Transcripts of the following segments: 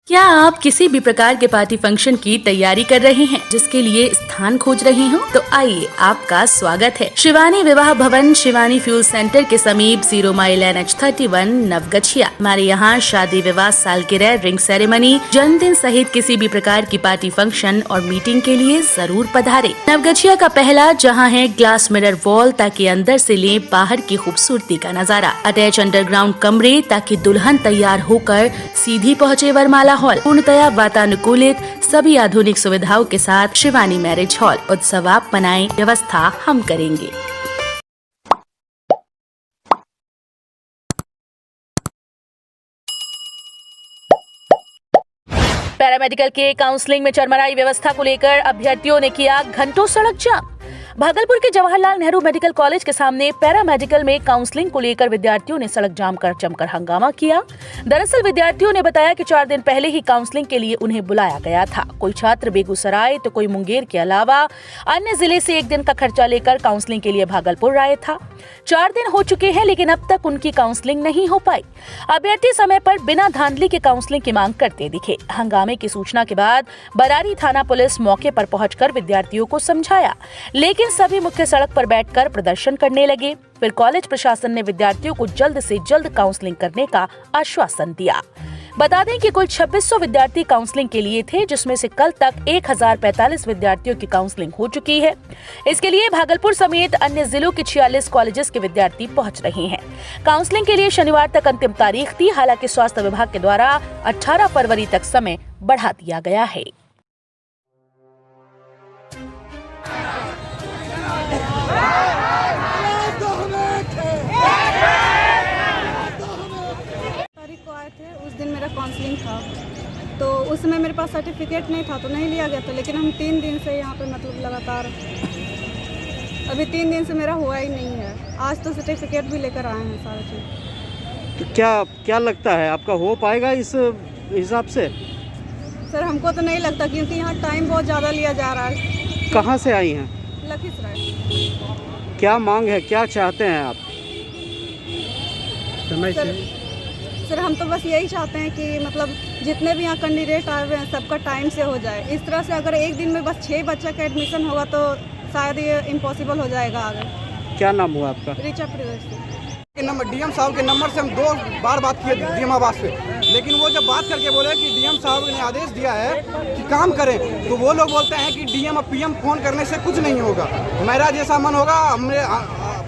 क्या आप किसी भी प्रकार के पार्टी फंक्शन की तैयारी कर रहे हैं, जिसके लिए स्थान खोज रहे हो? तो आइए, आपका स्वागत है शिवानी विवाह भवन, शिवानी फ्यूल सेंटर के समीप 0 माइल NH31 नवगछिया। हमारे यहाँ शादी, विवाह, सालगिरह, रिंग सेरेमनी, जन्मदिन सहित किसी भी प्रकार की पार्टी फंक्शन और मीटिंग के लिए जरूर पधारे। नवगछिया का पहला जहाँ है ग्लास मिरर वॉल, ताकि अंदर से ले बाहर की खूबसूरती का नजारा। अटैच अंडरग्राउंड कमरे, ताकि दुल्हन तैयार होकर सीधी पहुँचे वरमाला हॉल। पूर्णतया वातानुकूलित, सभी आधुनिक सुविधाओं के साथ शिवानी मैरिज हॉल। उत्सव आप मनाएं, व्यवस्था हम करेंगे। पैरामेडिकल के काउंसलिंग में चरमराई व्यवस्था को लेकर अभ्यर्थियों ने किया घंटों सड़क जाम। भागलपुर के जवाहरलाल नेहरू मेडिकल कॉलेज के सामने पैरामेडिकल में काउंसलिंग को लेकर विद्यार्थियों ने सड़क जाम कर जमकर हंगामा किया। दरअसल विद्यार्थियों ने बताया कि 4 दिन पहले ही काउंसलिंग के लिए उन्हें बुलाया गया था। कोई छात्र बेगूसराय तो कोई मुंगेर के अलावा अन्य जिले से 1 दिन का खर्चा लेकर काउंसलिंग के लिए भागलपुर आया था। 4 दिन हो चुके हैं, लेकिन अब तक उनकी काउंसलिंग नहीं हो पाई। अभ्यर्थी समय पर बिना धांधली के काउंसलिंग की मांग करते दिखे। हंगामे की सूचना के बाद बरारी थाना पुलिस मौके पर पहुंचकर विद्यार्थियों को समझाया, लेकिन सभी मुख्य सड़क पर बैठकर प्रदर्शन करने लगे। फिर कॉलेज प्रशासन ने विद्यार्थियों को जल्द से जल्द काउंसलिंग करने का आश्वासन दिया। बता दें कि कुल 2600 विद्यार्थी काउंसलिंग के लिए थे, जिसमें से कल तक 1045 विद्यार्थियों की काउंसलिंग हो चुकी है। इसके लिए भागलपुर समेत अन्य जिलों के 46 कॉलेजेस के विद्यार्थी पहुंच रहे हैं। काउंसलिंग के लिए शनिवार तक अंतिम तारीख थी। हालांकि स्वास्थ्य विभाग के द्वारा 18 फरवरी तक समय बढ़ा दिया गया है। उस दिन मेरा काउंसलिंग था, तो उसमें मेरे पास सर्टिफिकेट नहीं था, तो नहीं लिया गया था। लेकिन हम 3 दिन से यहाँ पे मतलब लगातार, अभी 3 दिन से मेरा हुआ ही नहीं है। आज तो सर्टिफिकेट भी लेकर आए हैं सारा चीज़। तो क्या लगता है, आपका हो पाएगा इस हिसाब से? सर हमको तो नहीं लगता, क्योंकि यहाँ टाइम बहुत ज़्यादा लिया जा रहा है। कहाँ से आई हैं? लखीसराय। क्या मांग है, क्या चाहते हैं आप? सर हम तो बस यही चाहते हैं कि मतलब जितने भी यहाँ कैंडिडेट आए हुए हैं सबका टाइम से हो जाए। इस तरह से अगर एक दिन में बस 6 बच्चा का एडमिशन होगा तो शायद ये इम्पॉसिबल हो जाएगा आगे। क्या नाम हुआ आपका? ऋचा प्रियदर्शी। नंबर डीएम साहब के नंबर से हम 2 बार बात किए डीएम आवास पे, लेकिन वो जब बात करके बोले कि डीएम साहब ने आदेश दिया है कि काम करें, तो वो लोग बोलते हैं कि डीएम और पीएम फोन करने से कुछ नहीं होगा। मेरा जैसा मन होगा, हमने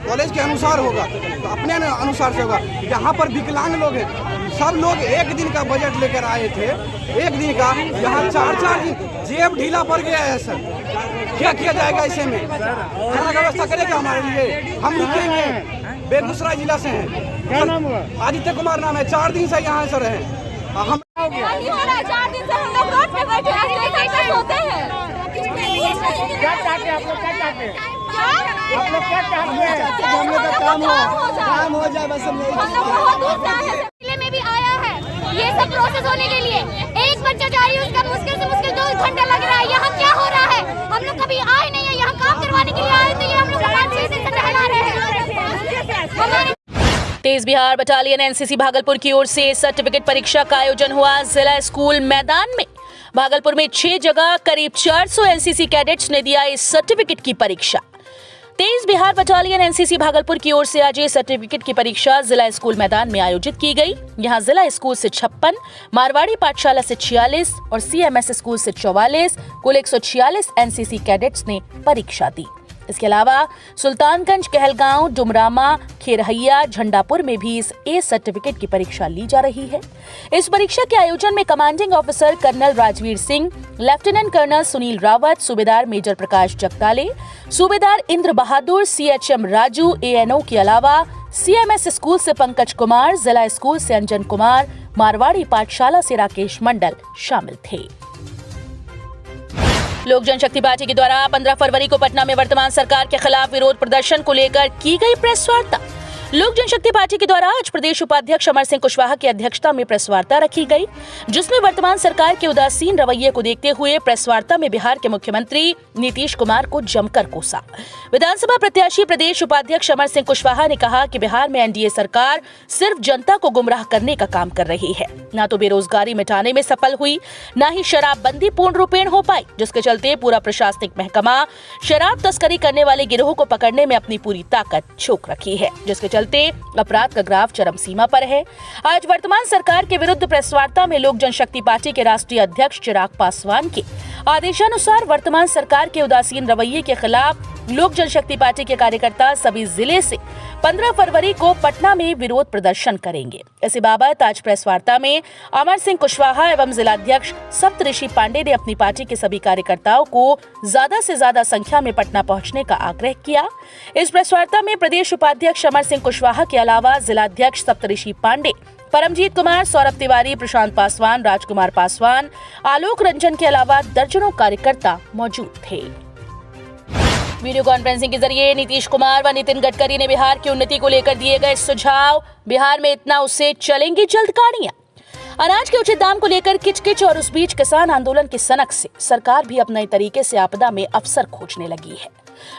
कॉलेज के अनुसार होगा, तो अपने अनुसार से होगा। यहाँ पर विकलांग लोग हैं, सब लोग 1 दिन का बजट लेकर आए थे, 1 दिन का। यहाँ 4-4 दिन जेब ढीला पड़ गया है। सर क्या किया जाएगा ऐसे में? खाना का व्यवस्था करेगा हमारे लिए? हम लिखेंगे, बेगूसराय जिला से हैं। क्या नाम हुआ? आदित्य कुमार नाम है। 4 दिन से यहाँ सर है। हम 4 दिन से हम लोग कोर्ट में बैठे होते हैं। क्या चाहते हैं आप लोग? क्या चाहते हैं आप लोग? क्या चाहते हैं? हम लोग का काम हो जाए बस। हम बहुत दूर से आए हैं, जिले में भी आया है ये सब प्रोसेस होने के लिए। एक बच्चा जा रही है, उसका मुश्किल से मुश्किल 2 घंटा लग रहा है। यहाँ क्या हो रहा है? हम लोग कभी आए नहीं है, यहाँ काम करवाने के लिए आए, तो ये हम लोग 5-6 दिन से टहला रहे हैं। तेज बिहार बटालियन एनसीसी भागलपुर की ओर से सर्टिफिकेट परीक्षा का आयोजन हुआ जिला स्कूल मैदान में। भागलपुर में 6 जगह करीब 400 एनसीसी कैडेट्स ने दिया इस सर्टिफिकेट की परीक्षा। तेज बिहार बटालियन एनसीसी भागलपुर की ओर से आज ये सर्टिफिकेट की परीक्षा जिला स्कूल मैदान में आयोजित की गई। यहां जिला स्कूल से 56, मारवाड़ी पाठशाला से 46 और सीएमएस स्कूल से 44, कुल 146 एनसीसी कैडेट्स ने परीक्षा दी। इसके अलावा सुल्तानगंज, कहलगांव, डुमरामा, खेरहैया, झंडापुर में भी इस ए सर्टिफिकेट की परीक्षा ली जा रही है। इस परीक्षा के आयोजन में commanding officer colonel Rajveer Singh, lieutenant colonel Sunil Rawat, subedar major Prakash Jagtale, subedar Indra Bahadur, CHM Raju, ANO के अलावा सीएमएस स्कूल से पंकज कुमार, जिला स्कूल से अंजन कुमार, मारवाड़ी पाठशाला से राकेश मंडल शामिल थे। लोक जनशक्ति पार्टी के द्वारा 15 फरवरी को पटना में वर्तमान सरकार के खिलाफ विरोध प्रदर्शन को लेकर की गई प्रेस वार्ता। लोक जनशक्ति पार्टी के द्वारा आज प्रदेश उपाध्यक्ष अमर सिंह कुशवाहा की अध्यक्षता में प्रेस वार्ता रखी गई, जिसमें वर्तमान सरकार के उदासीन रवैये को देखते हुए प्रेस वार्ता में बिहार के मुख्यमंत्री नीतीश कुमार को जमकर कोसा। विधानसभा प्रत्याशी प्रदेश उपाध्यक्ष अमर सिंह कुशवाहा ने कहा कि बिहार में एनडीए सरकार सिर्फ जनता को गुमराह करने का काम कर रही है। न तो बेरोजगारी मिटाने में सफल हुई, न ही शराबबंदी पूर्ण रूपेण हो पाई, जिसके चलते पूरा प्रशासनिक महकमा शराब तस्करी करने वाले गिरोह को पकड़ने में अपनी पूरी ताकत झोंक रखी है, जिसके चलते अपराध का ग्राफ चरम सीमा पर है। आज वर्तमान सरकार के विरुद्ध प्रेस वार्ता में लोक जनशक्ति पार्टी के राष्ट्रीय अध्यक्ष चिराग पासवान के आदेशानुसार वर्तमान सरकार के उदासीन रवैये के खिलाफ लोक जनशक्ति पार्टी के कार्यकर्ता सभी जिले से 15 फरवरी को पटना में विरोध प्रदर्शन करेंगे। इसी बाबत आज प्रेस वार्ता में अमर सिंह कुशवाहा एवं जिलाध्यक्ष सप्तऋषि पांडे ने अपनी पार्टी के सभी कार्यकर्ताओं को ज्यादा से ज्यादा संख्या में पटना पहुंचने का आग्रह किया। इस प्रेस वार्ता में प्रदेश उपाध्यक्ष अमर सिंह कुशवाहा के अलावा जिलाध्यक्ष सप्तऋषि पांडे, परमजीत कुमार, सौरभ तिवारी, प्रशांत पासवान, राजकुमार पासवान, आलोक रंजन के अलावा दर्जनों कार्यकर्ता मौजूद थे। वीडियो कॉन्फ्रेंसिंग के जरिए नीतीश कुमार व नितिन गडकरी ने बिहार की उन्नति को लेकर दिए गए सुझाव। बिहार में इतना उससे चलेंगी जल्द गाड़ियां। अनाज के उचित दाम को लेकर किचकिच और उस बीच किसान आंदोलन की सनक से सरकार भी अपने तरीके से आपदा में अवसर खोजने लगी है।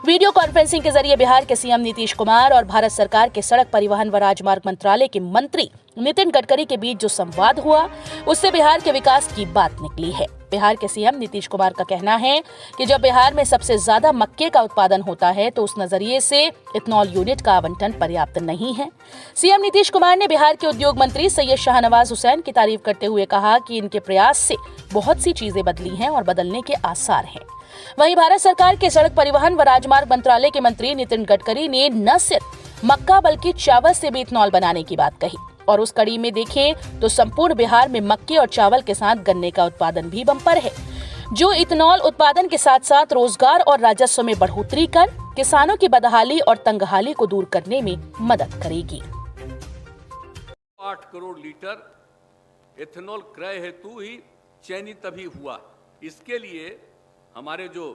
वीडियो कॉन्फ्रेंसिंग के जरिए बिहार के सीएम नीतीश कुमार और भारत सरकार के सड़क परिवहन व राजमार्ग मंत्रालय के मंत्री नितिन गडकरी के बीच जो संवाद हुआ, उससे बिहार के विकास की बात निकली है। बिहार के सीएम नीतीश कुमार का कहना है कि जब बिहार में सबसे ज्यादा मक्के का उत्पादन होता है तो उस नजरिए से इथेनॉल यूनिट का आवंटन पर्याप्त नहीं है। सीएम नीतीश कुमार ने बिहार के उद्योग मंत्री सैयद शाहनवाज हुसैन की तारीफ करते हुए कहा कि इनके प्रयास से बहुत सी चीजें बदली हैं और बदलने के आसार हैं। वहीं भारत सरकार के सड़क परिवहन व राजमार्ग मंत्रालय के मंत्री नितिन गडकरी ने न सिर्फ मक्का बल्कि चावल से भी इथेनॉल बनाने की बात कही और उस कड़ी में देखें तो संपूर्ण बिहार में मक्के और चावल के साथ गन्ने का उत्पादन भी बम्पर है, जो इथेनॉल उत्पादन के साथ साथ रोजगार और राजस्व में बढ़ोतरी कर किसानों की बदहाली और तंगहाली को दूर करने में मदद करेगी। 8 करोड़ लीटर इथेनॉल क्रय हेतु ही चयनित अभी हुआ। इसके लिए हमारे जो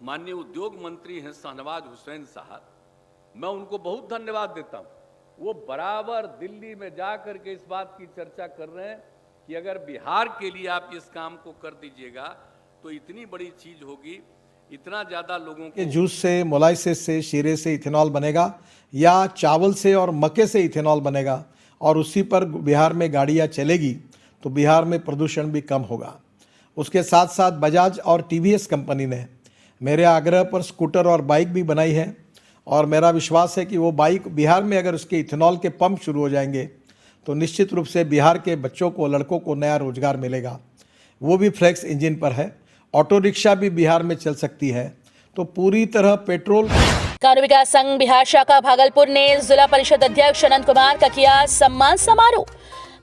माननीय उद्योग मंत्री हैं शाहनवाज हुसैन साहब, मैं उनको बहुत धन्यवाद देता हूं। वो बराबर दिल्ली में जाकर के इस बात की चर्चा कर रहे हैं कि अगर बिहार के लिए आप इस काम को कर दीजिएगा तो इतनी बड़ी चीज होगी, इतना ज्यादा लोगों के जूस से, मोलाइसिस से, शीरे से इथेनॉल बनेगा या चावल से और मक्के से इथेनॉल बनेगा और उसी पर बिहार में गाड़ियां चलेगी तो बिहार में प्रदूषण भी कम होगा। उसके साथ साथ बजाज और टीवीएस कंपनी ने मेरे आग्रह पर स्कूटर और बाइक भी बनाई है और मेरा विश्वास है कि वो बाइक बिहार में अगर उसके इथेनॉल के पंप शुरू हो जाएंगे तो निश्चित रूप से बिहार के बच्चों को, लड़कों को नया रोजगार मिलेगा। वो भी फ्लेक्स इंजन पर है। ऑटो रिक्शा भी बिहार में चल सकती है। तो पूरी तरह पेट्रोल। कानून विकास संघ बिहार शाखा भागलपुर ने जिला परिषद अध्यक्ष अनंत कुमार का किया सम्मान समारोह।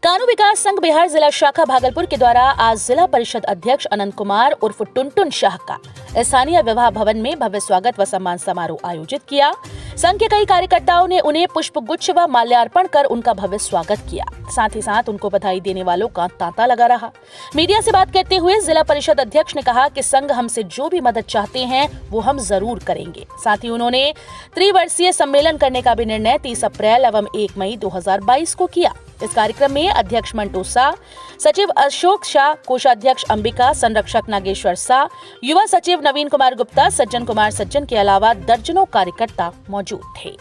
कानून विकास संघ बिहार जिला शाखा भागलपुर के द्वारा आज जिला परिषद अध्यक्ष अनंत कुमार उर्फ टुनटुन शाह का स्थानीय विवाह भवन में भव्य स्वागत व सम्मान समारोह आयोजित किया। संघ के कई कार्यकर्ताओं ने उन्हें पुष्प गुच्छ व माल्यार्पण कर उनका भव्य स्वागत किया। साथ ही साथ उनको बधाई देने वालों का तांता लगा रहा। मीडिया से बात करते हुए जिला परिषद अध्यक्ष ने कहा कि संघ हमसे जो भी मदद चाहते हैं वो हम जरूर करेंगे। साथ ही उन्होंने त्रिवर्षीय सम्मेलन करने का भी निर्णय 30 अप्रैल एवं 1 मई 2022 को किया। इस कार्यक्रम में अध्यक्ष मंटू शाह, सचिव अशोक शाह, कोषाध्यक्ष अंबिका, संरक्षक नागेश्वर शाह, युवा सचिव नवीन कुमार गुप्ता, सज्जन कुमार सज्जन के अलावा दर्जनों कार्यकर्ता मौजूद थे।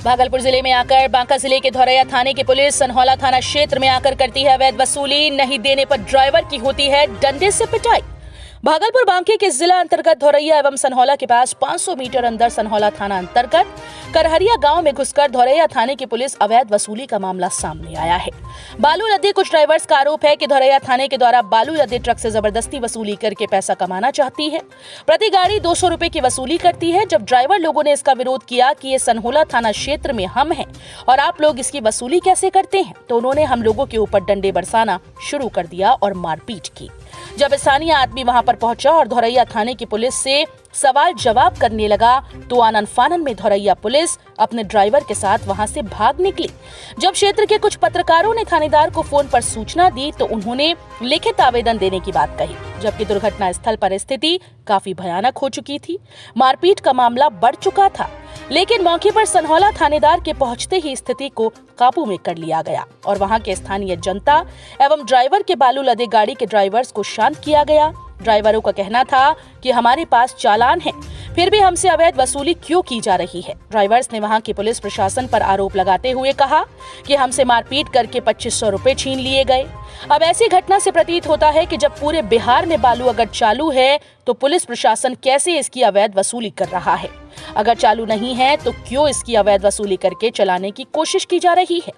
भागलपुर जिले में आकर बांका जिले के धौरैया थाने की पुलिस सनहौला थाना क्षेत्र में आकर करती है अवैध वसूली। नहीं देने पर ड्राइवर की होती है डंडे से पिटाई। भागलपुर बांके के जिला अंतर्गत धौरैया एवं सनहौला के पास 500 मीटर अंदर सनहौला थाना अंतर्गत करहरिया गांव में घुसकर धौरैया थाने की पुलिस अवैध वसूली का मामला सामने आया है। बालू लदे कुछ ड्राइवर्स का आरोप है कि धौरैया थाने के द्वारा बालू लदे ट्रक से जबरदस्ती वसूली करके पैसा कमाना चाहती है। प्रति गाड़ी 200 रुपए की वसूली करती है। जब ड्राइवर लोगों ने इसका विरोध किया कि ये सनहौला थाना क्षेत्र में हम हैं और आप लोग इसकी वसूली कैसे करते हैं, तो उन्होंने हम लोगों के ऊपर डंडे बरसाना शुरू कर दिया और मारपीट की। जब स्थानीय आदमी वहां पर पहुंचा और धौरैया थाने की पुलिस से सवाल जवाब करने लगा तो आनन फानन में धोरैया पुलिस अपने ड्राइवर के साथ वहां से भाग निकली। जब क्षेत्र के कुछ पत्रकारों ने थानेदार को फोन पर सूचना दी तो उन्होंने लिखित आवेदन देने की बात कही, जबकि दुर्घटना स्थल पर स्थिति काफी भयानक हो चुकी थी। मारपीट का मामला बढ़ चुका था, लेकिन मौके पर सनहौला थानेदार के पहुंचते ही स्थिति को काबू में कर लिया गया और वहां के स्थानीय जनता एवं ड्राइवर के बालू लदे गाड़ी के ड्राइवर्स को शांत किया गया। ड्राइवरों का कहना था कि हमारे पास चालान है, फिर भी हमसे अवैध वसूली क्यों की जा रही है। ड्राइवर्स ने वहां के पुलिस प्रशासन पर आरोप लगाते हुए कहा कि हमसे मारपीट करके 2500 रुपए छीन लिए गए। अब ऐसी घटना से प्रतीत होता है कि जब पूरे बिहार में बालू अगर चालू है तो पुलिस प्रशासन कैसे इसकी अवैध वसूली कर रहा है। अगर चालू नहीं है तो क्यों इसकी अवैध वसूली करके चलाने की कोशिश की जा रही है।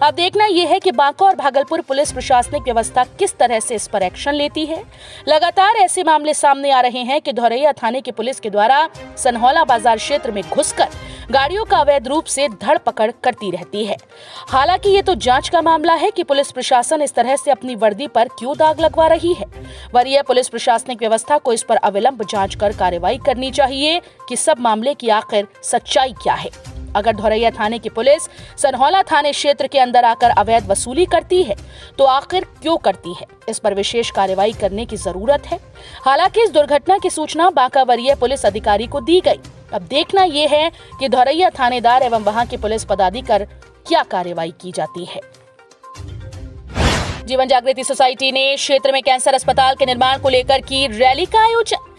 अब देखना यह है कि बांका और भागलपुर पुलिस प्रशासनिक व्यवस्था किस तरह से इस पर एक्शन लेती है। लगातार ऐसे मामले सामने आ रहे हैं कि धोरैया थाने की पुलिस के द्वारा सनहौला बाजार क्षेत्र में घुसकर गाड़ियों का अवैध रूप से धड़ पकड़ करती रहती है। हालांकि ये तो जांच का मामला है कि पुलिस प्रशासन इस तरह से अपनी वर्दी पर क्यों दाग लगवा रही है। वरीय पुलिस प्रशासनिक व्यवस्था को इस पर अविलंब जांच कर कार्रवाई करनी चाहिए कि सब मामले की आखिर सच्चाई क्या है। अगर धोरैया थाने की पुलिस सनहौला थाने क्षेत्र के अंदर आकर अवैध वसूली करती है तो आखिर क्यों करती है, इस पर विशेष कार्रवाई करने की जरूरत है। हालांकि इस दुर्घटना की सूचना बांका वरीय पुलिस अधिकारी को दी गई। अब देखना यह है कि धोरैया थानेदार एवं वहां के पुलिस पदाधिकारी क्या कार्रवाई की जाती है। जीवन जागृति सोसाइटी ने क्षेत्र में कैंसर अस्पताल के निर्माण को लेकर की रैली का आयोजन।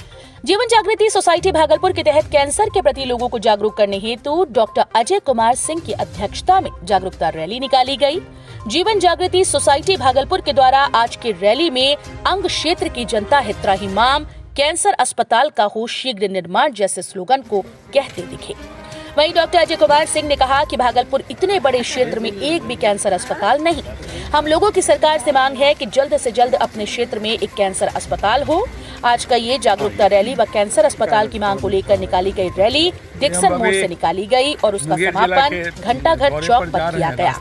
जीवन जागृति सोसाइटी भागलपुर के तहत कैंसर के प्रति लोगों को जागरूक करने हेतु डॉक्टर अजय कुमार सिंह की अध्यक्षता में जागरूकता रैली निकाली गई। जीवन जागृति सोसाइटी भागलपुर के द्वारा आज की रैली में अंग क्षेत्र की जनता हित्राहिमाम कैंसर अस्पताल का हो शीघ्र निर्माण जैसे स्लोगन को कहते दिखे। वहीं डॉक्टर अजय कुमार सिंह ने कहा कि भागलपुर इतने बड़े क्षेत्र में एक भी कैंसर अस्पताल नहीं। हम लोगों की सरकार से मांग है कि जल्द से जल्द अपने क्षेत्र में एक कैंसर अस्पताल हो। आज का ये जागरूकता रैली व कैंसर अस्पताल की मांग को लेकर निकाली गई रैली डिक्सन मोड़ से निकाली गई और उसका समापन घंटाघर चौक पर किया गया।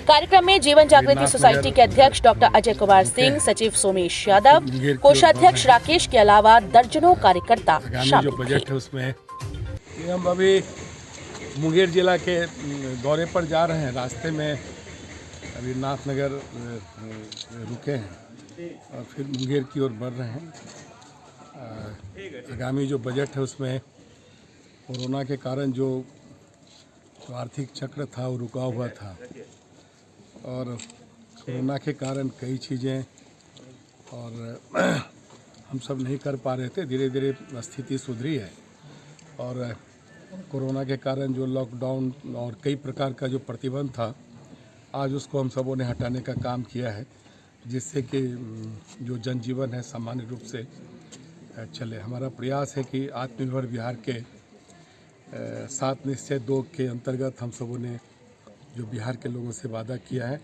कार्यक्रम में जीवन जागृति सोसाइटी के अध्यक्ष डॉक्टर अजय कुमार सिंह, सचिव सोमेश यादव, कोषाध्यक्ष राकेश के अलावा दर्जनों कार्यकर्ता शामिल थे। हम अभी मुंगेर जिला के दौरे पर जा रहे हैं। रास्ते में अभी नाथनगर रुके हैं और फिर मुंगेर की ओर बढ़ रहे हैं। आगामी जो बजट है उसमें कोरोना के कारण जो आर्थिक चक्र था वो रुका हुआ था और कोरोना के कारण कई चीज़ें और हम सब नहीं कर पा रहे थे। धीरे धीरे स्थिति सुधरी है और कोरोना के कारण जो लॉकडाउन और कई प्रकार का जो प्रतिबंध था, आज उसको हम सबों ने हटाने का काम किया है, जिससे कि जो जनजीवन है सामान्य रूप से चले। हमारा प्रयास है कि आत्मनिर्भर बिहार के 7 निश्चय 2 के अंतर्गत हम सबों ने जो बिहार के लोगों से वादा किया है,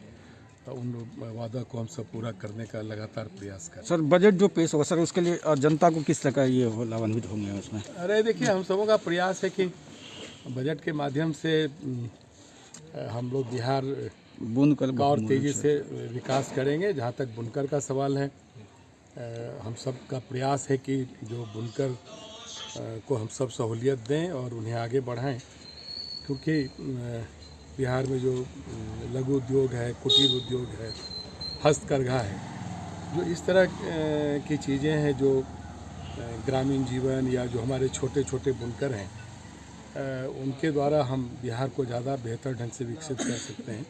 उन वादा को हम सब पूरा करने का लगातार प्रयास करें। सर, बजट जो पेश होगा सर, उसके लिए जनता को किस तरह ये लाभान्वित होंगे उसमें? अरे देखिए, हम सबों का प्रयास है कि बजट के माध्यम से हम लोग बिहार बुनकर का और तेज़ी से विकास करेंगे। जहाँ तक बुनकर का सवाल है, हम सब का प्रयास है कि जो बुनकर को हम सब सहूलियत दें और उन्हें आगे बढ़ाएं, क्योंकि बिहार में जो लघु उद्योग है, कुटीर उद्योग है, हस्तकरघा है, जो इस तरह की चीज़ें हैं जो ग्रामीण जीवन या जो हमारे छोटे छोटे बुनकर हैं, उनके द्वारा हम बिहार को ज़्यादा बेहतर ढंग से विकसित कर सकते हैं।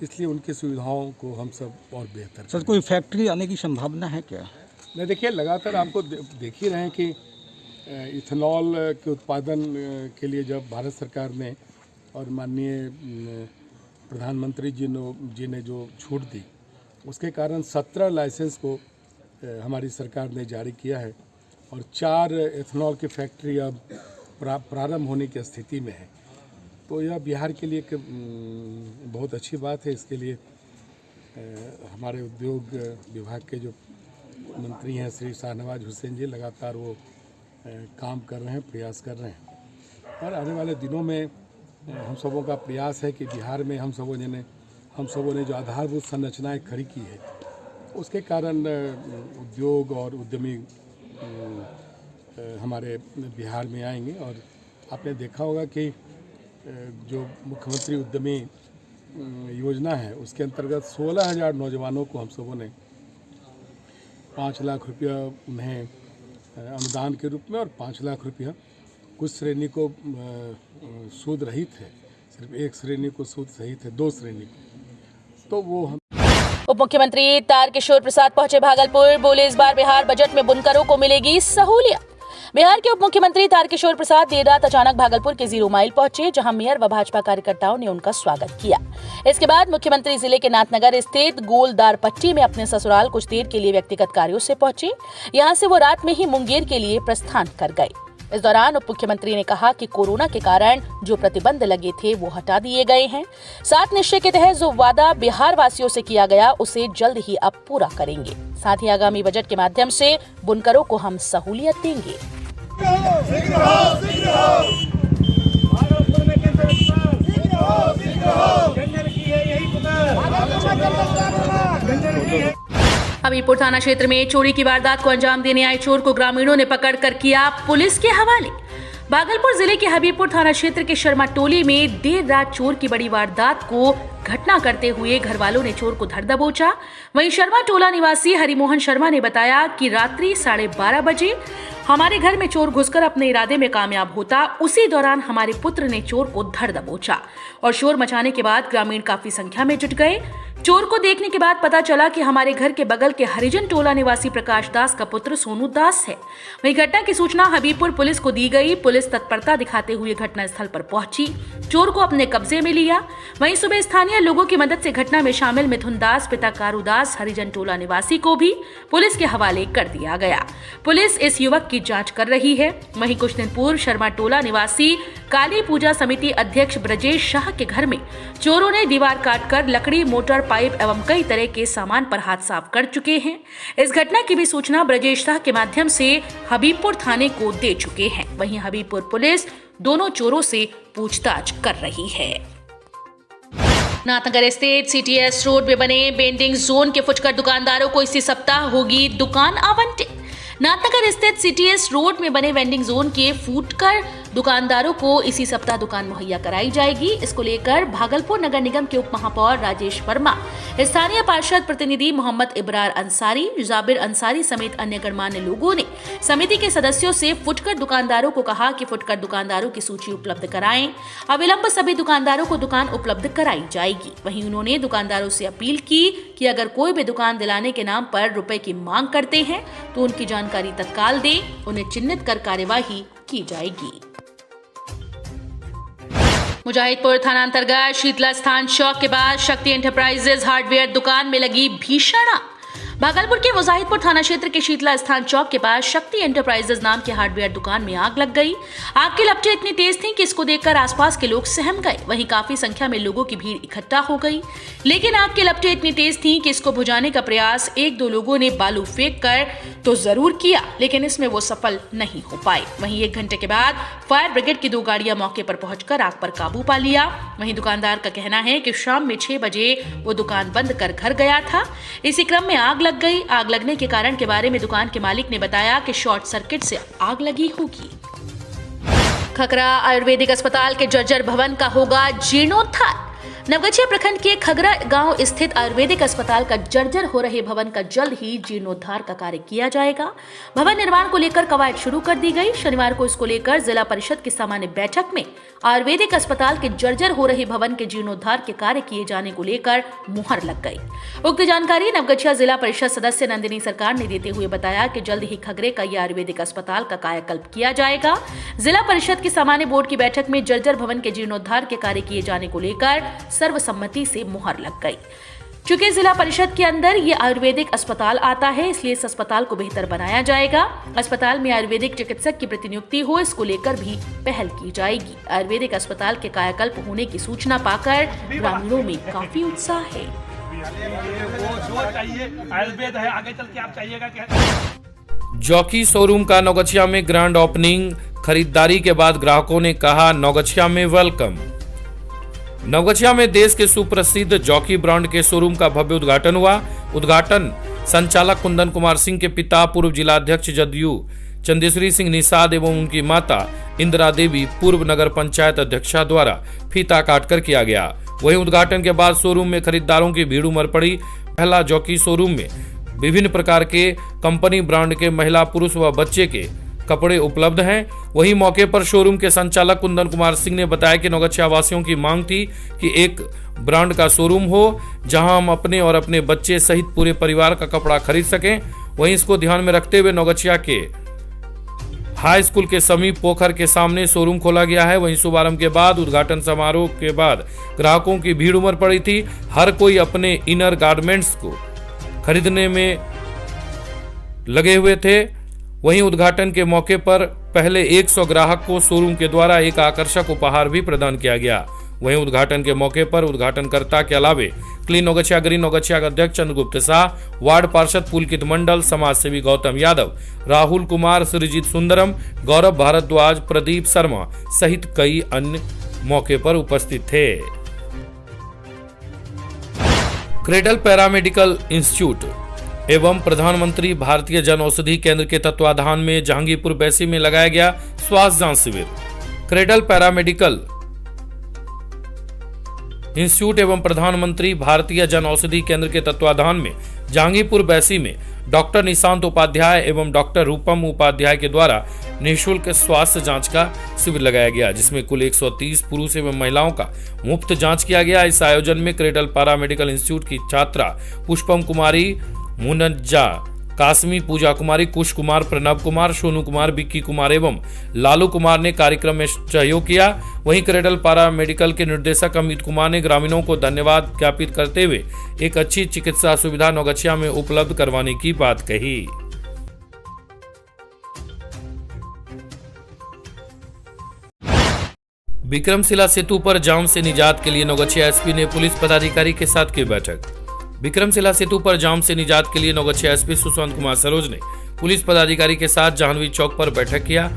इसलिए उनकी सुविधाओं को हम सब और बेहतर। सर, कोई फैक्ट्री आने की संभावना है क्या? नहीं, देखिए, लगातार आपको देख ही रहे हैं कि इथेनॉल के उत्पादन के लिए जब भारत सरकार ने और माननीय प्रधानमंत्री जी ने जो छूट दी, उसके कारण 17 लाइसेंस को हमारी सरकार ने जारी किया है और 4 इथेनॉल की फैक्ट्री अब प्रारंभ होने की स्थिति में है। तो यह बिहार के लिए एक बहुत अच्छी बात है। इसके लिए हमारे उद्योग विभाग के जो मंत्री हैं श्री शाहनवाज हुसैन जी, लगातार वो काम कर रहे हैं, प्रयास कर रहे हैं और आने वाले दिनों में हम सबों का प्रयास है कि बिहार में हम सबों ने जो आधारभूत संरचनाएं खड़ी की है, उसके कारण उद्योग और उद्यमी हमारे बिहार में आएंगे। और आपने देखा होगा कि जो मुख्यमंत्री उद्यमी योजना है उसके अंतर्गत 16,000 नौजवानों को हम सबों ने 5 लाख रुपया उन्हें अनुदान के रूप में और 5 लाख रुपया कुछ श्रेणी को सूद रहित है, सिर्फ एक श्रेणी को सूद सहित है, 2 श्रेणी को, तो वो हम। उप मुख्यमंत्री तारकिशोर प्रसाद पहुंचे भागलपुर, बोले इस बार बिहार बजट में बुनकरों को मिलेगी सहूलियत। बिहार के उप मुख्यमंत्री तारकिशोर प्रसाद देर रात अचानक भागलपुर के 0 माइल पहुंचे, जहां मेयर व भाजपा कार्यकर्ताओं ने उनका स्वागत किया। इसके बाद मुख्यमंत्री जिले के नाथनगर स्थित गोलदार पट्टी में अपने ससुराल कुछ देर के लिए व्यक्तिगत कार्यों से पहुंचे। यहां से वो रात में ही मुंगेर के लिए प्रस्थान कर गए। इस दौरान उप मुख्यमंत्री ने कहा कि कोरोना के कारण जो प्रतिबंध लगे थे वो हटा दिए गए हैं। 7 निश्चय के तहत जो वादा बिहार वासियों से किया गया उसे जल्द ही अब पूरा करेंगे। साथ ही आगामी बजट के माध्यम से बुनकरों को हम सहूलियत देंगे। हबीबपुर थाना क्षेत्र में चोरी की वारदात को अंजाम देने आए चोर को ग्रामीणों ने पकड़कर किया पुलिस के हवाले। भागलपुर जिले के हबीबपुर थाना क्षेत्र के शर्मा टोली में देर रात चोर की बड़ी वारदात को घटना करते हुए घर वालों ने चोर को धर दबोचा। वहीं शर्मा टोला निवासी हरिमोहन शर्मा ने बताया कि रात्रि 12:30 बजे हमारे घर में चोर घुसकर अपने इरादे में कामयाब होता। उसी दौरान हमारे पुत्र ने चोर को धर दबोचा और शोर मचाने के बाद ग्रामीण काफी संख्या में जुट गए। चोर को देखने के बाद पता चला कि हमारे घर के बगल के हरिजन टोला निवासी प्रकाश दास का पुत्र सोनू दास है। वहीं घटना की सूचना हबीबपुर पुलिस को दी गई। पुलिस तत्परता दिखाते हुए घटनास्थल पर पहुंची, चोर को अपने कब्जे में लिया। वहीं सुबह स्थानीय लोगों की मदद से घटना में शामिल मिथुन दास पिता कारू दास हरिजन टोला निवासी को भी पुलिस के हवाले कर दिया गया। पुलिस इस युवक की जांच कर रही है। वहीं कुछ दिन पूर्व शर्मा टोला निवासी काली पूजा समिति अध्यक्ष ब्रजेश शाह के घर में चोरों ने दीवार काटकर लकड़ी, मोटर, पाइप एवं कई तरह के सामान पर हाथ साफ कर चुके हैं। इस घटना की भी सूचना ब्रजेश शाह के माध्यम से हबीबपुर थाने को दे चुके हैं। वहीं हबीबपुर पुलिस दोनों चोरों से पूछताछ कर रही है। नाथनगर स्थित CTS रोड में बने वेंडिंग जोन के फुटकर दुकानदारों को इसी सप्ताह होगी दुकान आवंटित। नाथनगर स्थित CTS रोड में बने वेंडिंग जोन के फुटकर दुकानदारों को इसी सप्ताह दुकान मुहैया कराई जाएगी। इसको लेकर भागलपुर नगर निगम के उप महापौर राजेश वर्मा, स्थानीय पार्षद प्रतिनिधि मोहम्मद इब्रार अंसारी, जाबिर अंसारी समेत अन्य गणमान्य लोगों ने समिति के सदस्यों से फुटकर दुकानदारों को कहा कि फुटकर दुकानदारों की सूची उपलब्ध कराएं। अविलंब सभी दुकानदारों को दुकान उपलब्ध कराई जाएगी। वहीं उन्होंने दुकानदारों से अपील की कि अगर कोई भी दुकान दिलाने के नाम पर रुपए की मांग करते हैं तो उनकी जानकारी तत्काल दें, उन्हें चिन्हित कर कार्यवाही की जाएगी। मुजाहिदपुर थाना अंतर्गत शीतला स्थान चौक के बाद शक्ति एंटरप्राइजेज हार्डवेयर दुकान में लगी भीषण आग। भागलपुर के मुजाहिदपुर थाना क्षेत्र के शीतला स्थान चौक के पास शक्ति एंटरप्राइजेज नाम की हार्डवेयर दुकान में आग लग गई। आग की लपटें इतनी तेज थीं कि इसको देखकर आसपास के लोग सहम गए। वहीं काफी संख्या में लोगों की भीड़ इकट्ठा हो गई, लेकिन आग की लपटें इतनी तेज थीं कि इसको बुझाने का प्रयास 1-2 लोगों ने बालू फेंक कर तो जरूर किया, लेकिन इसमें वो सफल नहीं हो पाए। वहीं 1 घंटे के बाद फायर ब्रिगेड की 2 गाड़ियां मौके पर पहुंचकर आग पर काबू पा लिया। वहीं दुकानदार का कहना है कि शाम में 6 बजे वो दुकान बंद कर घर गया था। इसी क्रम में आग लग गई। आग लगने के कारण के बारे में दुकान के मालिक ने बताया कि शॉर्ट सर्किट से आग लगी होगी। खगरा आयुर्वेदिक अस्पताल के जर्जर भवन का होगा जीर्णोद्धार। नवगछिया प्रखंड के खगरा गांव स्थित आयुर्वेदिक अस्पताल का जर्जर हो रहे भवन का जल्द ही जीर्णोद्धार का कार्य किया जाएगा। भवन निर्माण को लेकर कवायद शुरू कर दी गई। शनिवार को इसको लेकर जिला परिषद की सामान्य बैठक में आयुर्वेदिक अस्पताल के जर्जर हो रहे भवन के जीर्णोद्धार के कार्य किए जाने को लेकर मुहर लग गई। उक्त जानकारी नवगछिया जिला परिषद सदस्य नंदिनी सरकार ने देते हुए बताया कि जल्द ही खगरे का यह आयुर्वेदिक अस्पताल का कायाकल्प किया जाएगा। जिला परिषद की सामान्य बोर्ड की बैठक में जर्जर भवन के जीर्णोद्धार के कार्य किए जाने को लेकर सर्वसम्मति से मुहर लग गई। चूंकि जिला परिषद के अंदर ये आयुर्वेदिक अस्पताल आता है, इसलिए इस अस्पताल को बेहतर बनाया जाएगा। अस्पताल में आयुर्वेदिक चिकित्सक की प्रतिनियुक्ति हो, इसको लेकर भी पहल की जाएगी। आयुर्वेदिक अस्पताल के कायाकल्प होने की सूचना पाकर ग्रामीणों में काफी उत्साह है। आयुर्वेद है, आगे चल के आप चाहिएगा क्या? जॉकी शोरूम का नौगछिया में ग्रैंड ओपनिंग। खरीदारी के बाद ग्राहकों ने कहा नौगछिया में वेलकम। नवगछिया में देश के सुप्रसिद्ध जॉकी ब्रांड के शोरूम का भव्य उद्घाटन हुआ। उद्घाटन संचालक कुंदन कुमार सिंह के पिता पूर्व जिलाध्यक्ष जदयू चंदेश्वरी सिंह निषाद एवं उनकी माता इंदिरा देवी पूर्व नगर पंचायत अध्यक्षा द्वारा फीता काटकर किया गया। वहीं उद्घाटन के बाद शोरूम में खरीदारों की भीड़ उमड़ पड़ी। पहला जॉकी शोरूम में विभिन्न प्रकार के कंपनी ब्रांड के महिला, पुरुष व बच्चे के कपड़े उपलब्ध हैं। वहीं मौके पर शोरूम के संचालक कुंदन कुमार सिंह ने बताया कि नौगछिया वासियों की मांग थी कि एक ब्रांड का शोरूम हो जहां हम अपने और अपने बच्चे सहित पूरे परिवार का कपड़ा खरीद सकें। वहीं इसको ध्यान में रखते हुए नौगछिया के हाई स्कूल के समीप पोखर के सामने शोरूम खोला गया है। वहीं शुभारंभ के बाद उद्घाटन समारोह के बाद ग्राहकों की भीड़ उमड़ पड़ी थी। हर कोई अपने इनर गारमेंट्स को खरीदने में लगे हुए थे। वहीं उद्घाटन के मौके पर पहले 100 ग्राहक को शोरूम के द्वारा एक आकर्षक उपहार भी प्रदान किया गया। वहीं उद्घाटन के मौके पर उद्घाटनकर्ता के अलावे क्लीन नौगछिया ग्रीन नौगछिया के अध्यक्ष चंद्रगुप्त शाह, वार्ड पार्षद पुलकित मंडल, समाज सेवी गौतम यादव, राहुल कुमार, सृजित सुंदरम, गौरव भारद्वाज, प्रदीप शर्मा सहित कई अन्य मौके पर उपस्थित थे। क्रेडल पैरामेडिकल इंस्टीट्यूट एवं प्रधानमंत्री भारतीय जन औषधि केंद्र के तत्वाधान में जहांगीरपुर बैसी में लगाया गया स्वास्थ्य जांच शिविर। क्रेडल पैरामेडिकल इंस्टीट्यूट एवं प्रधानमंत्री भारतीय जन औषधि केंद्र के तत्वाधान में जहांगीरपुर बैसी में डॉक्टर निशांत उपाध्याय एवं डॉक्टर रूपम उपाध्याय के द्वारा निःशुल्क स्वास्थ्य जांच का शिविर लगाया गया, जिसमें कुल 130 पुरुष एवं महिलाओं का मुफ्त जांच किया गया। इस आयोजन में क्रेडल पैरामेडिकल इंस्टीट्यूट की छात्रा पुष्पम कुमारी, मुनज्जा कासमी, पूजा कुमारी, कुश कुमार, प्रणव कुमार, सोनू कुमार, बिक्की कुमार एवं लालू कुमार ने कार्यक्रम में सहयोग किया। वहीं क्रेडल पैरामेडिकल के निर्देशक अमित कुमार ने ग्रामीणों को धन्यवाद ज्ञापित करते हुए एक अच्छी चिकित्सा सुविधा नौगछिया में उपलब्ध करवाने की बात कही। विक्रमशिला सेतु पर जाम से निजात के लिए नौगछिया एसपी ने पुलिस पदाधिकारी के साथ की बैठक। विक्रमशिला सेतु पर जाम से निजात के लिए नौगछिया एसपी सुशांत कुमार सरोज ने पुलिस पदाधिकारी के साथ जाह्नवी चौक पर बैठक किया,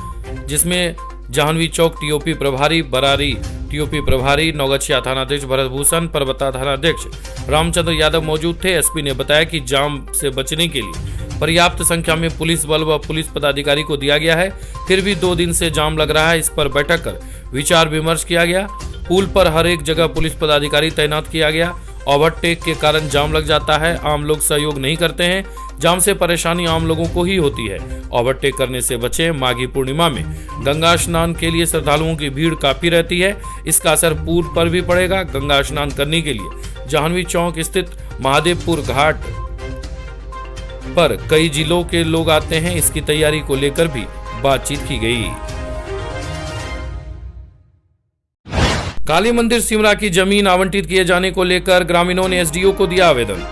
जिसमें जाह्नवी चौक टीओपी प्रभारी, बरारी टीओपी प्रभारी, नौगछिया थानाध्यक्ष भरत भूषण, परबत्ता थानाध्यक्ष रामचंद्र यादव मौजूद थे। एसपी ने बताया कि जाम से बचने के लिए पर्याप्त संख्या में पुलिस बल व पुलिस पदाधिकारी को दिया गया है। फिर भी 2 दिन से जाम लग रहा है, इस पर बैठक कर विचार विमर्श किया गया। पुल पर हर एक जगह पुलिस पदाधिकारी तैनात किया गया। ओवरटेक के कारण जाम लग जाता है, आम लोग सहयोग नहीं करते हैं। जाम से परेशानी आम लोगों को ही होती है, ओवरटेक करने से बचें। माघी पूर्णिमा में गंगा स्नान के लिए श्रद्धालुओं की भीड़ काफी रहती है, इसका असर पुल पर भी पड़ेगा। गंगा स्नान करने के लिए जाह्नवी चौक स्थित महादेवपुर घाट पर कई जिलों के लोग आते हैं, इसकी तैयारी को लेकर भी बातचीत की गई। काली मंदिर सिमरा की जमीन आवंटित किए जाने को लेकर ग्रामीणों ने एसडीओ को दिया आवेदन।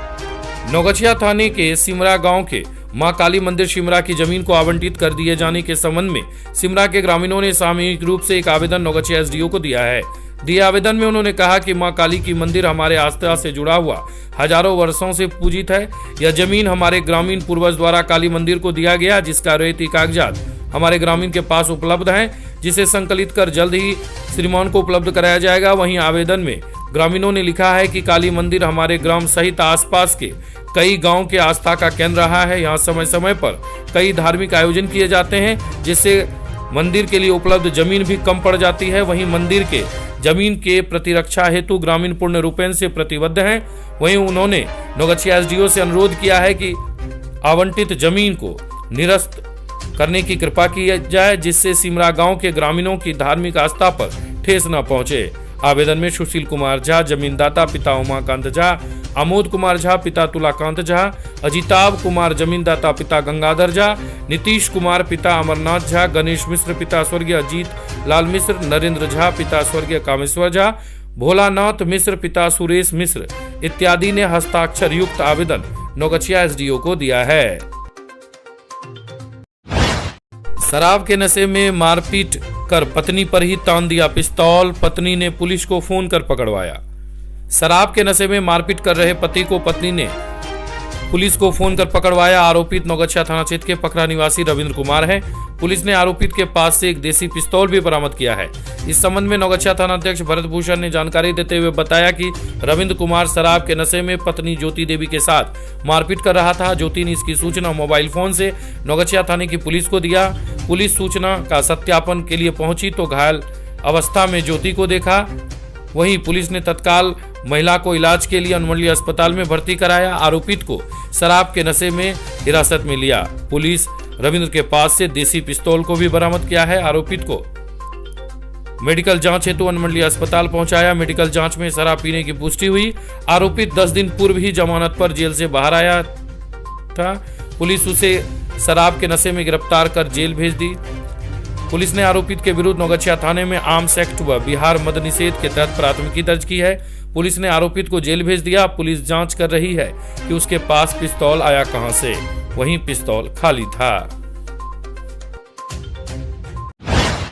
नौगछिया थाने के सिमरा गांव के मां काली मंदिर सिमरा की जमीन को आवंटित कर दिए जाने के संबंध में सिमरा के ग्रामीणों ने सामूहिक रूप से एक आवेदन नौगछिया एसडीओ को दिया है। दिए आवेदन में उन्होंने कहा कि मां काली की मंदिर हमारे आस्था से जुड़ा हुआ हजारों वर्षों से पूजित है। यह जमीन हमारे ग्रामीण पूर्वज द्वारा काली मंदिर को दिया गया, जिसका रेती कागजात हमारे ग्रामीण के पास उपलब्ध है, जिसे संकलित कर जल्द ही श्रीमान को उपलब्ध कराया जाएगा। वहीं आवेदन में ग्रामीणों ने लिखा है कि काली मंदिर हमारे ग्राम सहित आसपास के कई गांव के आस्था का केंद्र रहा है। यहाँ समय समय पर कई धार्मिक आयोजन किए जाते हैं, जिससे मंदिर के लिए उपलब्ध जमीन भी कम पड़ जाती है। वहीं मंदिर के जमीन के प्रतिरक्षा हेतु ग्रामीण पूर्ण रूपेण से प्रतिबद्ध हैं। वहीं उन्होंने नौगछिया एसडीओ से अनुरोध किया है कि आवंटित जमीन को निरस्त करने की कृपा की जाए, जिससे सिमरा गांव के ग्रामीणों की धार्मिक आस्था पर ठेस न पहुंचे। आवेदन में सुशील कुमार झा जमीनदाता पिता उमाकांत झा, आमोद कुमार झा पिता तुलाकांत झा, अजिताभ कुमार जमीनदाता पिता गंगाधर झा, नीतीश कुमार पिता अमरनाथ झा, गणेश मिश्र पिता स्वर्गीय अजीत लाल मिश्र, नरेंद्र झा पिता स्वर्गीय कामेश्वर झा, भोलानाथ मिश्र पिता सुरेश मिश्र इत्यादि ने हस्ताक्षर युक्त आवेदन नौगछिया एसडीओ को दिया है। शराब के नशे में मारपीट कर पत्नी पर ही तान दिया पिस्तौल, पत्नी ने पुलिस को फोन कर पकड़वाया। शराब के नशे में मारपीट कर रहे पति को पत्नी ने पुलिस को फोन कर पकड़वाया। आरोपित नौगछिया थाना क्षेत्र के पकड़ा निवासी रविंद्र कुमार है। पुलिस ने आरोपित के पास से एक देसी पिस्तौल भी बरामद किया है। इस संबंध में नौगछिया थाना अध्यक्ष भरत भूषण ने जानकारी देते हुए बताया कि रविंद्र कुमार शराब के नशे में पत्नी ज्योति देवी के साथ मारपीट कर रहा था। ज्योति ने इसकी सूचना मोबाइल फोन से नौगछिया थाने की पुलिस को दिया। पुलिस सूचना का सत्यापन के लिए पहुंची तो घायल अवस्था में ज्योति को देखा। वहीं पुलिस ने तत्काल महिला को इलाज के लिए अनुमंडलीय अस्पताल में भर्ती कराया। आरोपित को शराब के नशे में हिरासत में लिया। पुलिस रविंद्र के पास से देसी पिस्तौल को भी बरामद किया है। आरोपित को मेडिकल जांच हेतु अनुमंडलीय अस्पताल पहुंचाया। मेडिकल जांच में शराब पीने की पुष्टि हुई। आरोपित 10 दिन पूर्व ही जमानत पर जेल से बाहर आया था। पुलिस उसे शराब के नशे में गिरफ्तार कर जेल भेज दी। पुलिस ने आरोपित के विरुद्ध नौगछिया थाने में आर्म्स एक्ट व बिहार मद निषेध के तहत प्राथमिकी दर्ज की है। पुलिस ने आरोपित को जेल भेज दिया। पुलिस जांच कर रही है कि उसके पास पिस्तौल आया कहां से। वहीं पिस्तौल खाली था।